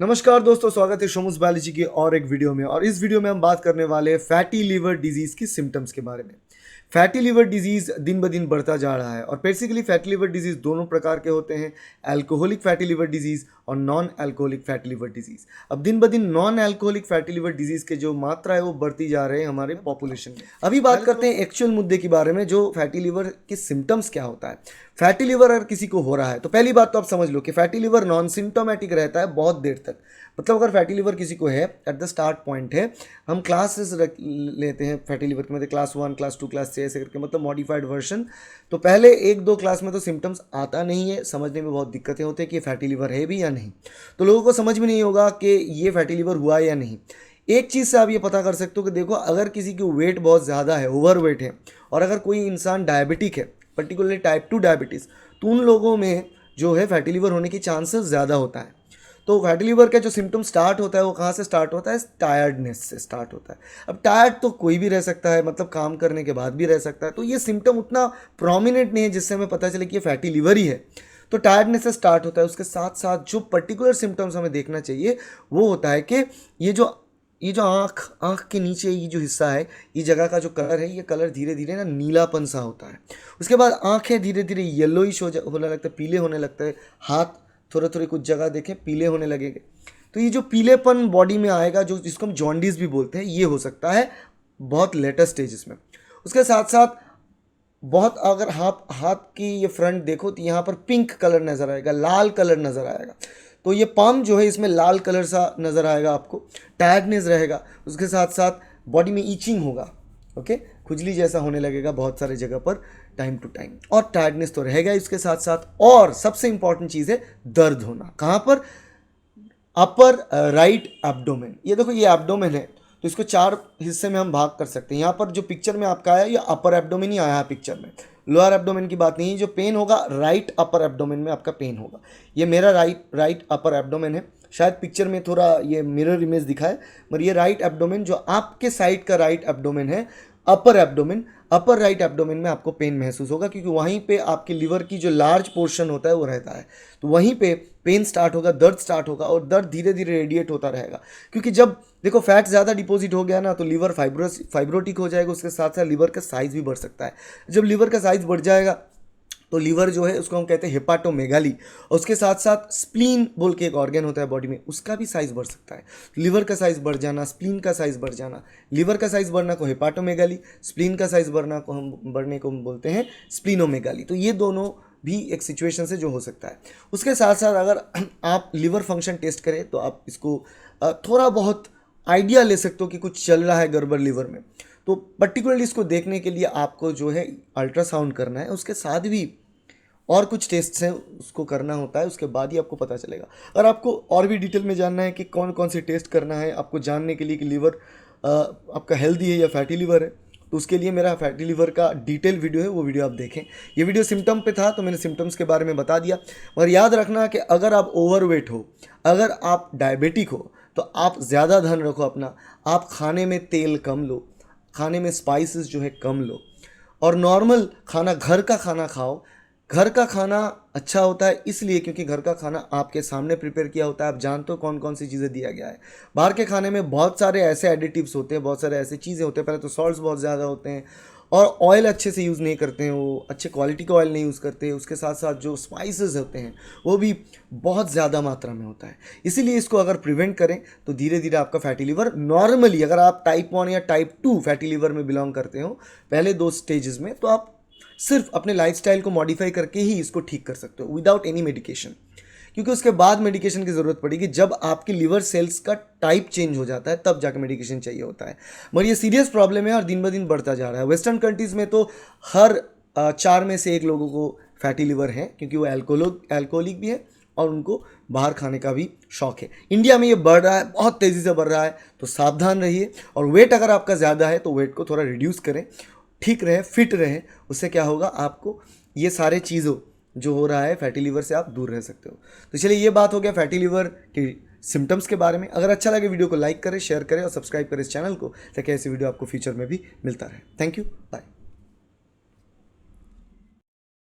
नमस्कार दोस्तों, स्वागत है शोमुस बायोलॉजी की और एक वीडियो में। और इस वीडियो में हम बात करने वाले हैं फैटी लीवर डिजीज़ की सिम्टम्स के बारे में। फैटी लीवर डिजीज़ दिन ब दिन बढ़ता जा रहा है और बेसिकली फैटी लीवर डिजीज़ दोनों प्रकार के होते हैं, अल्कोहलिक फैटी लीवर डिजीज़ और non alcoholic fatty liver disease. अब दिन ब दिन non alcoholic fatty liver disease के जो मात्रा है वो बढ़ती जा रहे हैं हमारे पॉपुलेशन में। अभी बात करते हैं एक्चुअल मुद्दे के बारे में, जो फैटी लीवर के सिम्टम्स क्या होता है। फैटी लीवर अगर किसी को हो रहा है तो पहली बात तो आप समझ लो कि फैटी लीवर नॉन सिम्टोमेटिक रहता है बहुत देर तक। मतलब अगर फैटी लीवर किसी को है, एट द स्टार्ट पॉइंट है, हम क्लासेस लेते हैं फैटी लीवर के, मतलब क्लास 1, क्लास 2, क्लास 6 ऐसे करके, मतलब मॉडिफाइड वर्जन। तो पहले 1-2 क्लास में तो सिम्टम्स आता नहीं है, समझने में बहुत दिक्कतें होती है कि ये फैटी लीवर है भी या नहीं। तो लोगों को समझ में नहीं होगा कि ये फैटी लीवर हुआ या नहीं। एक चीज़ से आप ये पता कर सकते हो कि देखो, अगर किसी की वेट बहुत ज़्यादा है, ओवर वेट है, और अगर कोई इंसान डायबिटिक है, पर्टिकुलरली टाइप 2 डायबिटीज़, तो उन लोगों में जो है फैटी लीवर होने की चांसेस ज़्यादा होता है। तो फैटी लीवर का जो सिम्टम स्टार्ट होता है वो कहाँ से स्टार्ट होता है? टायर्डनेस से स्टार्ट होता है। अब टायर्ड तो कोई भी रह सकता है, मतलब काम करने के बाद भी रह सकता है, तो ये सिम्टम उतना प्रोमिनेंट नहीं है जिससे हमें पता चले कि ये फैटी लीवर ही है। तो टायर्डनेस से स्टार्ट होता है। उसके साथ साथ जो पर्टिकुलर सिम्टम्स हमें देखना चाहिए वो होता है कि ये जो आँख के नीचे ये जो हिस्सा है, ये जगह का जो कलर है, ये कलर धीरे धीरे ना नीलापन सा होता है। उसके बाद आँखें धीरे धीरे येलोइश होने लगता है, पीले होने लगता है। हाथ थोड़े थोड़े कुछ जगह देखें पीले होने लगेंगे। तो ये जो पीलेपन बॉडी में आएगा, जो जिसको हम जॉन्डिस भी बोलते हैं, ये हो सकता है बहुत लेटेस्ट स्टेजेस में। उसके साथ साथ बहुत, अगर हाथ की ये फ्रंट देखो तो यहाँ पर पिंक कलर नज़र आएगा, लाल कलर नज़र आएगा। तो ये पाम जो है इसमें लाल कलर सा नज़र आएगा आपको। टायर्डनेस रहेगा। उसके साथ साथ बॉडी में ईचिंग होगा, ओके, खुजली जैसा होने लगेगा बहुत सारे जगह पर टाइम टू टाइम। और टायर्डनेस तो रहेगा इसके साथ साथ। और सबसे इंपॉर्टेंट चीज़ है दर्द होना। कहाँ पर? Upper right abdomen. ये देखो, ये एब्डोमेन है, तो इसको 4 हिस्से में हम भाग कर सकते हैं। यहाँ पर जो पिक्चर में आपका आया, ये अपर एब्डोमेन ही आया है पिक्चर में, लोअर एब्डोमेन की बात नहीं है। जो पेन होगा राइट अपर एब्डोमेन में आपका पेन होगा। ये मेरा राइट अपर एब्डोमेन है। शायद पिक्चर में थोड़ा ये मिरर इमेज दिखाए, मगर ये राइट एब्डोमेन, जो आपके साइड का राइट एब्डोमेन है, upper abdomen, upper right abdomen में आपको पेन महसूस होगा, क्योंकि वहीं पे आपके लिवर की जो लार्ज पोर्शन होता है वो रहता है। तो वहीं पे पेन स्टार्ट होगा, दर्द स्टार्ट होगा, और दर्द धीरे धीरे रेडिएट होता रहेगा। क्योंकि जब देखो फैट ज़्यादा डिपॉजिट हो गया ना, तो लिवर फाइब्रोटिक हो जाएगा। उसके साथ साथ लिवर का साइज़ भी बढ़ सकता है। जब लिवर का साइज़ बढ़ जाएगा तो लिवर जो है उसको हम कहते हैं हेपाटोमेगाली, और उसके साथ साथ स्प्लीन बोल के एक ऑर्गन होता है बॉडी में, उसका भी साइज़ बढ़ सकता है। लिवर का साइज़ बढ़ जाना, स्प्लीन का साइज़ बढ़ जाना, लिवर का साइज़ बढ़ना को हेपाटोमेगाली, स्प्लीन का साइज़ बढ़ने को हम बोलते हैं स्प्लीनोमेगाली। तो ये दोनों भी एक सिचुएशन से जो हो सकता है। उसके साथ साथ अगर आप लिवर फंक्शन टेस्ट करें तो आप इसको थोड़ा बहुत आइडिया ले सकते हो कि कुछ चल रहा है गड़बड़ लिवर में। तो पर्टिकुलरली इसको देखने के लिए आपको जो है अल्ट्रासाउंड करना है। उसके साथ भी और कुछ टेस्ट हैं उसको करना होता है, उसके बाद ही आपको पता चलेगा। अगर आपको और भी डिटेल में जानना है कि कौन कौन से टेस्ट करना है आपको जानने के लिए कि लिवर आपका हेल्दी है या फैटी लिवर है, तो उसके लिए मेरा फैटी लिवर का डिटेल वीडियो है, वो वीडियो आप देखें। ये वीडियो सिम्टम पे था तो मैंने सिम्टम्स के बारे में बता दिया। और याद रखना कि अगर आप ओवरवेट हो, अगर आप डायबिटिक हो, तो आप ज़्यादा ध्यान रखो अपना। आप खाने में तेल कम लो, खाने में स्पाइसेस जो है कम लो, और नॉर्मल खाना, घर का खाना खाओ। घर का खाना अच्छा होता है इसलिए क्योंकि घर का खाना आपके सामने प्रिपेयर किया होता है, आप जानते हो कौन कौन सी चीज़ें दिया गया है। बाहर के खाने में बहुत सारे ऐसे एडिटिव्स होते हैं, बहुत सारे ऐसे चीज़ें होते हैं। पहले तो सॉल्ट्स बहुत ज़्यादा होते हैं, और ऑयल अच्छे से यूज़ नहीं करते हैं, वो अच्छे क्वालिटी का ऑयल नहीं यूज़ करते। उसके साथ साथ जो स्पाइसेस होते हैं वो भी बहुत ज़्यादा मात्रा में होता है। इसीलिए इसको अगर प्रिवेंट करें तो धीरे धीरे आपका फैटी लिवर नॉर्मली, अगर आप टाइप 1 या टाइप 2 फैटी लिवर में बिलोंग करते हो पहले 2 स्टेजेस में, तो आप सिर्फ अपने लाइफस्टाइल को मॉडिफाई करके ही इसको ठीक कर सकते हो विदाउट एनी मेडिकेशन। क्योंकि उसके बाद मेडिकेशन की ज़रूरत पड़ेगी जब आपके लिवर सेल्स का टाइप चेंज हो जाता है, तब जाकर मेडिकेशन चाहिए होता है। मगर ये सीरियस प्रॉब्लम है और दिन ब दिन बढ़ता जा रहा है। वेस्टर्न कंट्रीज़ में तो हर 4 में से 1 लोगों को फैटी लिवर है, क्योंकि वो एल्कोहलिक भी है और उनको बाहर खाने का भी शौक है। इंडिया में ये बढ़ रहा है, बहुत तेज़ी से बढ़ रहा है, तो सावधान रहिए। और वेट अगर आपका ज़्यादा है तो वेट को थोड़ा रिड्यूस करें, ठीक रहे, फिट रहे। उससे क्या होगा, आपको ये सारे चीज़ों जो हो रहा है फैटी लिवर से आप दूर रह सकते हो। तो चलिए, ये बात हो गया फैटी लिवर के सिम्टम्स के बारे में। अगर अच्छा लगे वीडियो को लाइक करें, शेयर करें और सब्सक्राइब करें इस चैनल को, ताकि ऐसी वीडियो आपको फ्यूचर में भी मिलता रहे। Thank you, bye.